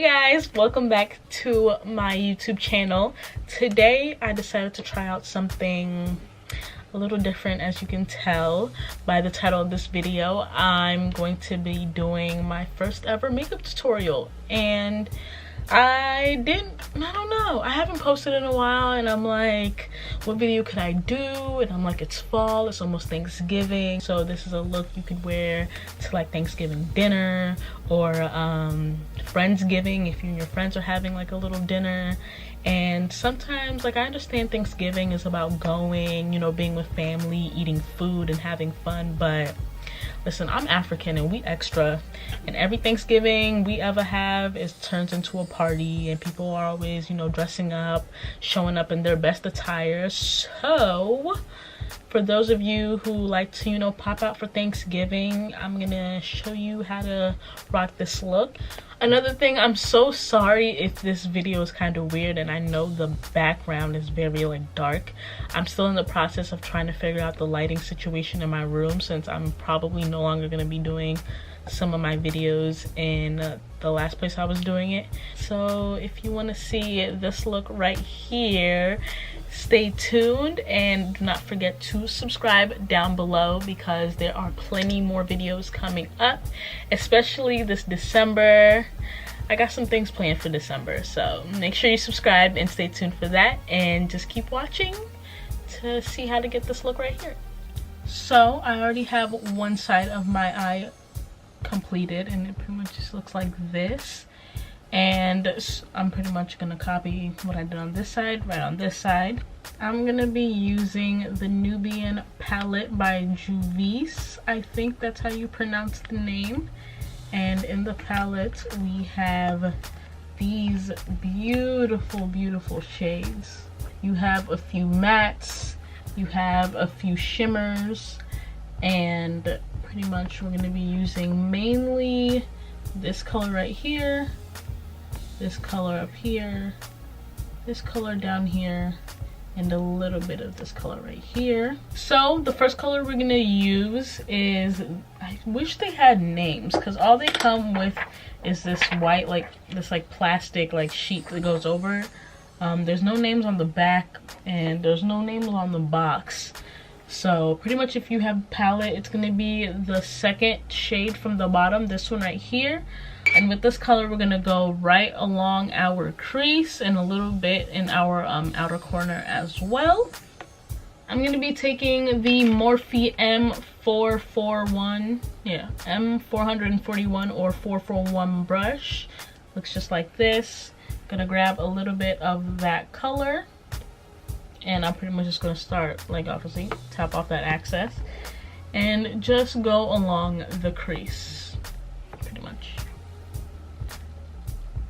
guys, welcome back to my YouTube channel. Today I decided to try out something a little different. As you can tell by the title of this video, I'm going to be doing my first ever makeup tutorial, and I don't know, I haven't posted in a while, and I'm like, what video could I do? And I'm like, it's fall, it's almost Thanksgiving, so this is a look you could wear to like Thanksgiving dinner or Friendsgiving, if you and your friends are having like a little dinner. And sometimes, like, I understand Thanksgiving is about going, you know, being with family, eating food and having fun, but listen, I'm African and we extra, and every Thanksgiving we ever have is turns into a party, and people are always, you know, dressing up, showing up in their best attire. So for those of you who like to, you know, pop out for Thanksgiving, I'm gonna show you how to rock this look. Another thing, I'm so sorry if this video is kind of weird, and I know the background is very like dark. I'm still in the process of trying to figure out the lighting situation in my room, since I'm probably no longer going to be doing some of my videos in the last place I was doing it. So if you want to see this look right here, stay tuned, and do not forget to subscribe down below, because there are plenty more videos coming up, especially this December. I got some things planned for December, so make sure you subscribe and stay tuned for that, and just keep watching to see how to get this look right here. So I already have one side of my eye completed, and it pretty much just looks like this. And I'm pretty much gonna copy what I did on this side right on this side. I'm gonna be using the Nubian palette by Juvia's. I think that's how you pronounce the name. And in the palette we have these beautiful shades. You have a few mattes, you have a few shimmers, and pretty much we're gonna be using mainly this color right here, this color up here, this color down here, and a little bit of this color right here. So the first color we're gonna use is, I wish they had names, because all they come with is this white, like this like plastic like sheet that goes over it. There's no names on the back, and there's no names on the box. So pretty much if you have palette, it's gonna be the second shade from the bottom, this one right here. And with this color we're gonna go right along our crease and a little bit in our outer corner as well. I'm gonna be taking the Morphe M441, yeah, M441 or 441 brush. Looks just like this. Gonna grab a little bit of that color, and I'm pretty much just gonna start, like, obviously tap off that excess and just go along the crease, pretty much.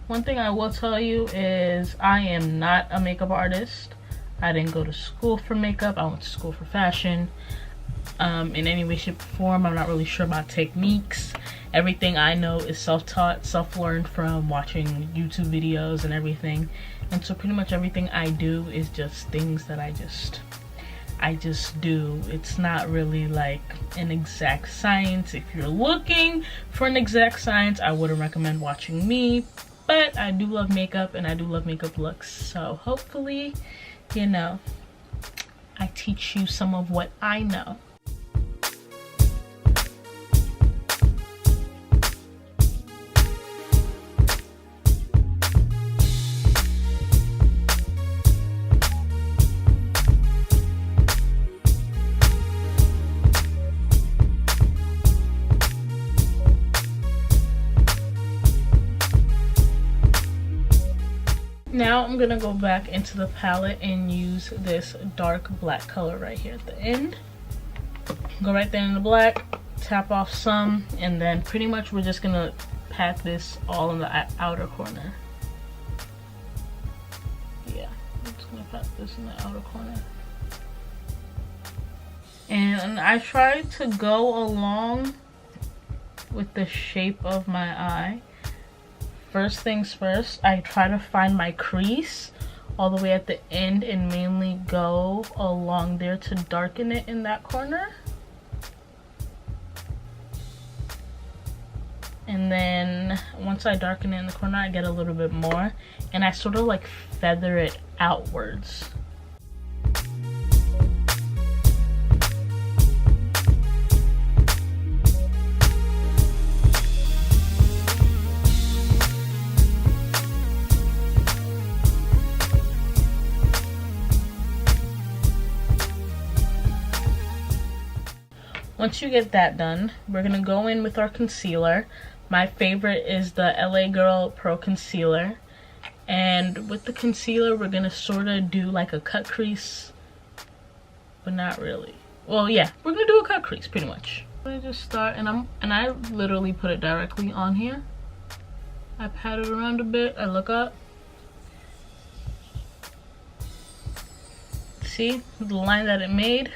One thing I will tell you is I am not a makeup artist. I didn't go to school for makeup. I went to school for fashion. In any way, shape, or form, I'm not really sure about techniques. Everything I know is self-taught, self-learned from watching YouTube videos and everything. And so pretty much everything I do is just things that I just do. It's not really like an exact science. If you're looking for an exact science, I wouldn't recommend watching me. But I do love makeup, and I do love makeup looks. So hopefully, you know, I teach you some of what I know. Now I'm gonna go back into the palette and use this dark black color right here at the end. Go right there in the black, tap off some, and then pretty much we're just gonna pat this all in the outer corner. Yeah, I'm just gonna pat this in the outer corner. And I try to go along with the shape of my eye. First things first, I try to find my crease all the way at the end and mainly go along there to darken it in that corner. And then once I darken it in the corner, I get a little bit more, and I sort of like feather it outwards. Once you get that done, we're gonna go in with our concealer. My favorite is the LA Girl Pro Concealer. And with the concealer, we're gonna sort of do like a cut crease, but not really. Well, yeah, we're gonna do a cut crease pretty much. I just start, and I literally put it directly on here. I pat it around a bit, I look up. See the line that it made?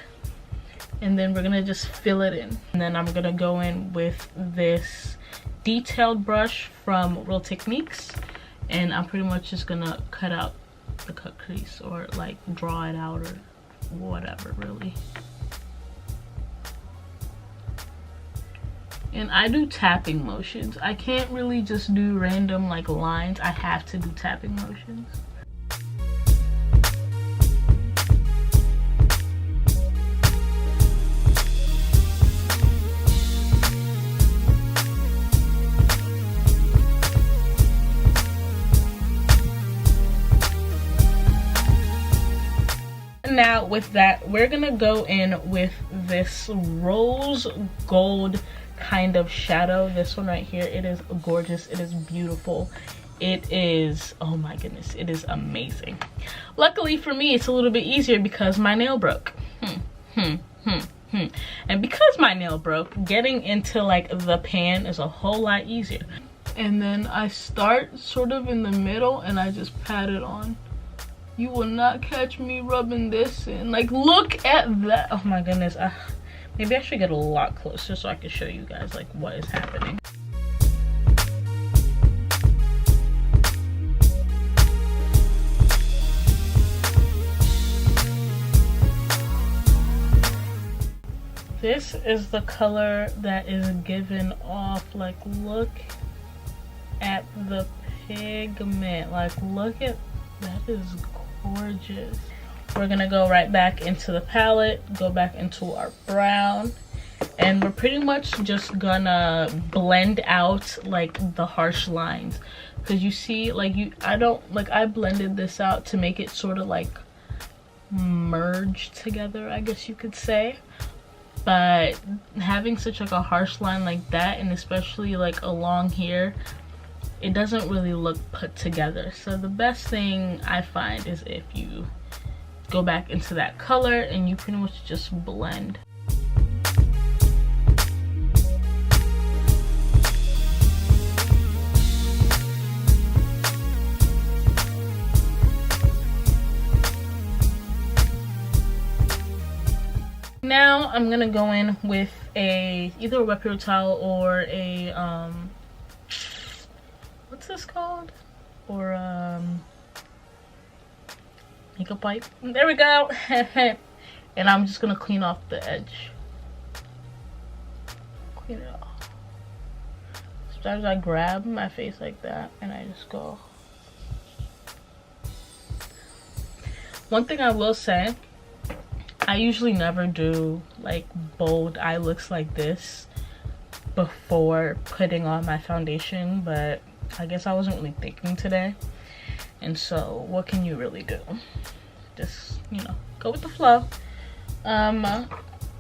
And then we're gonna just fill it in. And then I'm gonna go in with this detailed brush from Real Techniques, and I'm pretty much just gonna cut out the cut crease, or like draw it out, or whatever really. And I do tapping motions. I can't really just do random like lines. I have to do tapping motions. Now with that, we're gonna go in with this rose gold kind of shadow. This one right here, it is gorgeous, it is beautiful, it is, oh my goodness, it is amazing. Luckily for me, it's a little bit easier because my nail broke. And because my nail broke, getting into like the pan is a whole lot easier. And then I start sort of in the middle and I just pat it on. You will not catch me rubbing this in. Like, look at that. Oh my goodness. Maybe I should get a lot closer so I can show you guys like what is happening. This is the color that is given off. Like, look at the pigment. Like, look at that, is gorgeous. We're gonna go right back into the palette, go back into our brown, and we're pretty much just gonna blend out like the harsh lines, because you see, like, I blended this out to make it sort of like merge together, I guess you could say. But having such like a harsh line like that, and especially like along here, it doesn't really look put together. So the best thing I find is if you go back into that color and you pretty much just blend. Now I'm gonna go in with either a wet paper towel or a what's this called? Or makeup wipe. There we go. And I'm just gonna clean off the edge. Clean it off. Sometimes I grab my face like that and I just go. One thing I will say, I usually never do like bold eye looks like this before putting on my foundation, but I guess I wasn't really thinking today, and so what can you really do? Just, you know, go with the flow. Now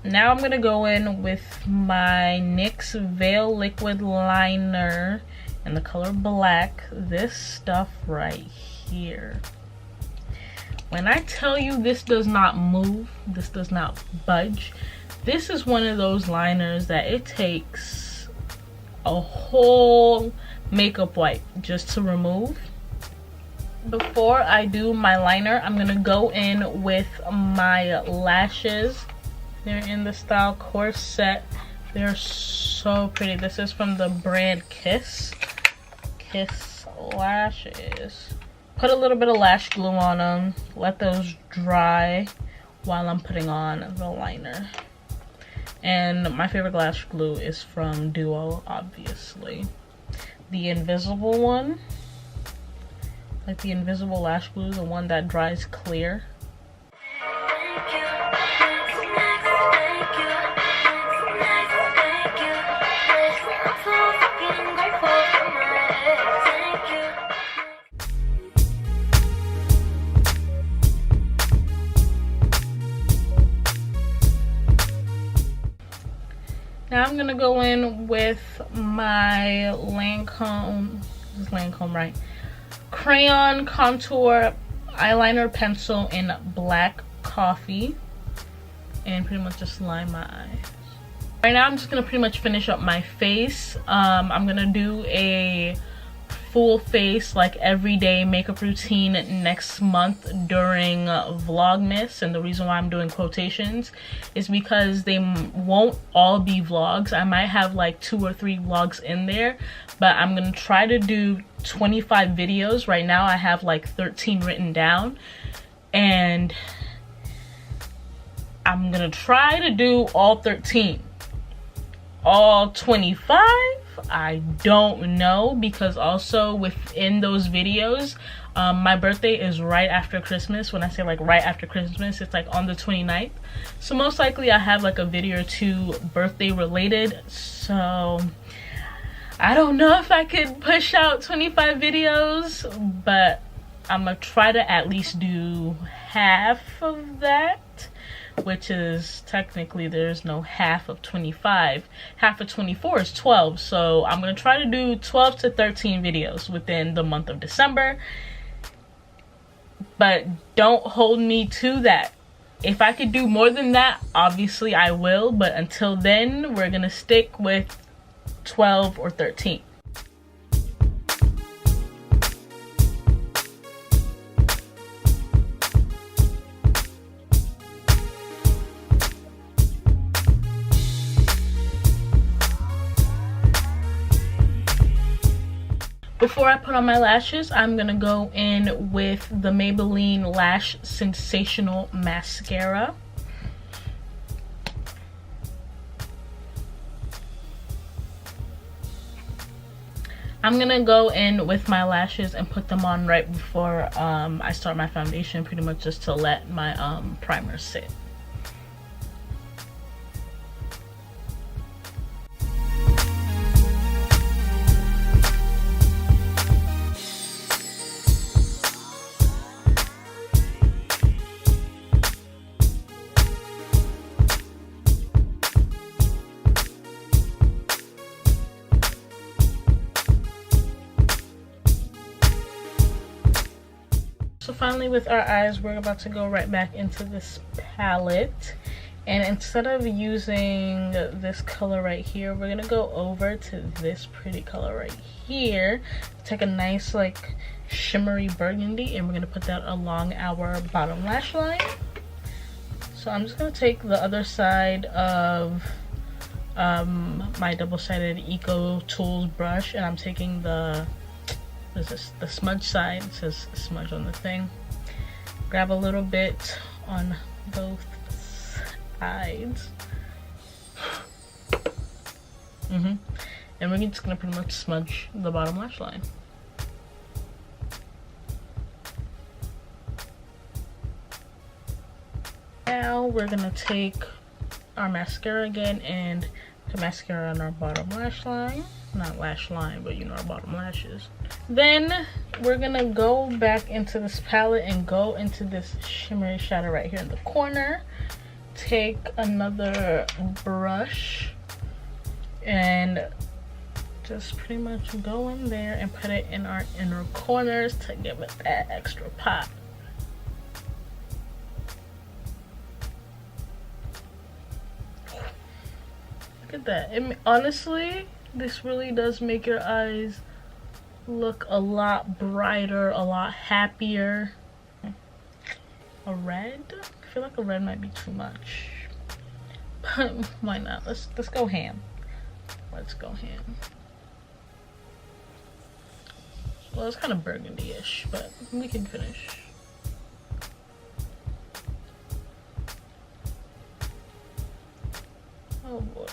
I'm gonna go in with my NYX Veil Liquid Liner in the color black. This stuff right here, when I tell you this does not move, this does not budge, this is one of those liners that it takes a whole makeup wipe just to remove. Before I do my liner, I'm gonna go in with my lashes. They're in the style Corset. They're so pretty. This is from the brand Kiss lashes. Put a little bit of lash glue on them, let those dry while I'm putting on the liner. And my favorite lash glue is from Duo, obviously. the invisible one, like the invisible lash glue, the one that dries clear. Now I'm gonna go in with my Lancome, this is Lancome, right? Crayon contour eyeliner pencil in black coffee, and pretty much just line my eyes. Right now I'm just gonna pretty much finish up my face. I'm gonna do a full face like everyday makeup routine next month during Vlogmas, and the reason why I'm doing quotations is because they won't all be vlogs. I might have like 2 or 3 vlogs in there, but I'm gonna try to do 25 videos. Right now I have like 13 written down, and I'm gonna try to do all 13. All 25, I don't know, because also within those videos, my birthday is right after Christmas. When I say like right after Christmas, it's like on the 29th, so most likely I have like a video or 2 birthday related. So I don't know if I could push out 25 videos, but I'm gonna try to at least do half of that, which is technically there's no half of 25. Half of 24 is 12, so I'm gonna try to do 12 to 13 videos within the month of December, but don't hold me to that. If I could do more than that, obviously I will, but until then we're gonna stick with 12 or 13. Before I put on my lashes, I'm gonna go in with the Maybelline Lash Sensational Mascara. I'm gonna go in with my lashes and put them on right before I start my foundation, pretty much just to let my primer sit. So finally, with our eyes, we're about to go right back into this palette, and instead of using this color right here, we're gonna go over to this pretty color right here, take a nice like shimmery burgundy, and we're gonna put that along our bottom lash line. So I'm just gonna take the other side of my double-sided Ecotools brush, and I'm taking the, what is this, the smudge side. It says smudge on the thing. Grab a little bit on both sides. And we're just gonna pretty much smudge the bottom lash line. Now we're gonna take our mascara again and put mascara on our bottom lash line. Not lash line, but you know, our bottom lashes. Then we're gonna go back into this palette and go into this shimmery shadow right here in the corner. Take another brush and just pretty much go in there and put it in our inner corners to give it that extra pop. Look at that. Honestly, this really does make your eyes look a lot brighter, a lot happier. A red? I feel like a red might be too much, but why not? Let's go ham. Let's go ham. Well, it's kind of burgundy-ish, but we can finish. Oh boy.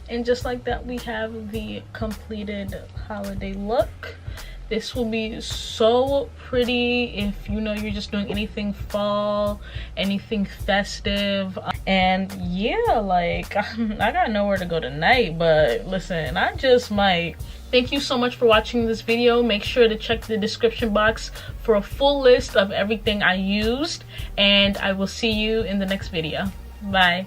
And just like that, we have the completed holiday look. This will be so pretty if you know you're just doing anything fall, anything festive. And yeah, like I got nowhere to go tonight, but listen, I just might. Thank you so much for watching this video. Make sure to check the description box for a full list of everything I used, and I will see you in the next video. Bye.